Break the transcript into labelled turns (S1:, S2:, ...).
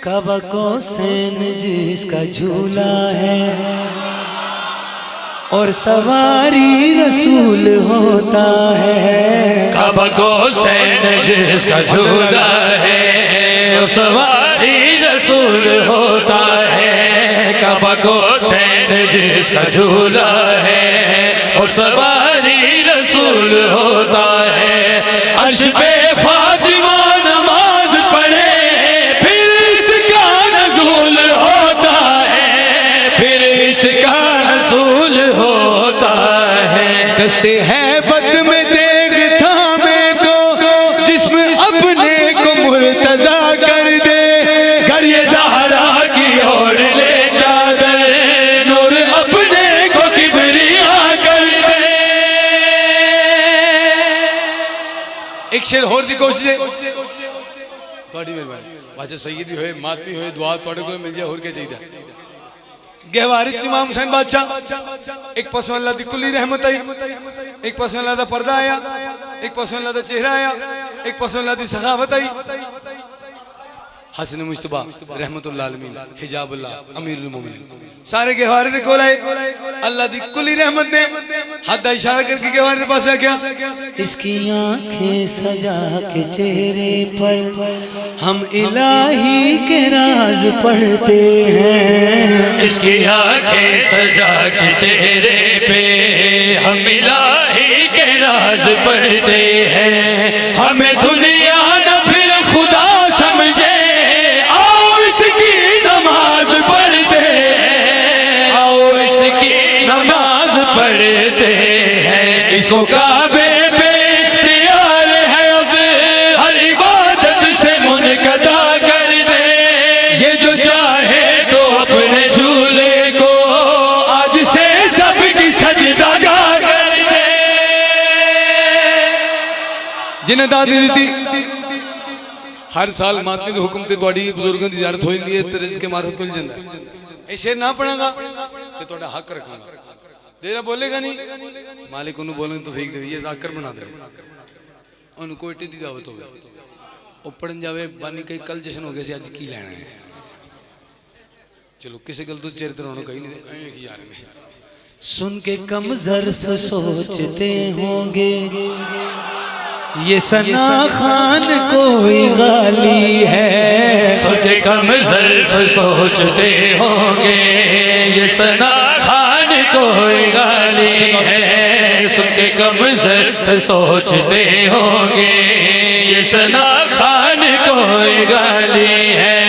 S1: काबा कौसैन जिसका झूला है और सवारी रसूल होता है।
S2: काबा कौसैन जिसका झूला है और सवारी रसूल होता है। काबा कौसैन जिसका झूला है और सवारी रसूल होता है। अर्श पे फातिमा नमाज पढ़े फिर इसका नज़ूल होता है, फिर इसका नज़ूल होता है।
S1: दस्ते हैबत में देख थामे तो जिस्म अपने को मुर्तजा कर दे।
S2: कर ये ज़हरा की ओर ले चादर, नूर अपने को किबरिया कर दे।
S1: एक शेर होर दी कोशिश है थोड़ी मेहरबानी बादशाह सैयदी होए मातमी होए दुआ थोड़े को मिल जाए होर के चाहिए। गहवारिश इमाम हुसैन बादशाह एक पासों अल्लाह दी कुली रहमत आई, एक पासों अल्लाह दा पर्दा आया, एक पासों अल्लाह दा चेहरा आया, एक पासों अल्लाह दी सखावत आई। हसन मुस्तफा रहमतुल्लाह अलमीन हिजाबुल्लाह अमीरुल मोमिनीन सारे गहवारे दे कोल आए। अल्लाह दी कुली रहमत ने हाथ दा इशारा करके गहवारे दे पास आ गया। इसकी आंखें सजा के चेहरे पर हम इलाही के राज पढ़ते हैं।
S2: इसकी आंखें सजा के चेहरे पे हम इलाही के राज पढ़ते हैं। हमें दुनिया न फिर खुदा समझे, आओ इसकी नमाज पढ़ते हैं, आओ इसकी नमाज पढ़ते हैं। इसको काबे पे इख्तियार है अब हर इबादत से मुनकदा कर दे। ये जो चाहे तो अपने झूले को आज से सबकी सजदागाह कर दे।
S1: जिन्हें दादी दी हर साल मातमी के हुक्म ते तुहाडी बुजुर्गों की ज़ियारत हो जाती है तो रिज़्क़ मार्फत मिल जाता है। ये शेर ना पढ़ांगा तो तुहाडा हक रखांगा, देरा बोलेगा नहीं मालिक उन्होंने बोलने तो फेंक दे, ये जाकर बना दे। उन्होंने कोयटे की दावत हो वो पढ़न जावे बानी कई कल जश्न हो गया से अज की लेना है। चलो किसी गल तो चेहरे तो रोना कहीं नहीं यार में सुन के कम ज़र्फ सोचते होंगे ये सना खान कोई गाली है।
S2: सुन के कम ज़र्फ सोचते होंगे ये सना खान कोई गाली है। सुन के कम ज़र्फ सोचते होंगे ये सना खान कोई गाली है।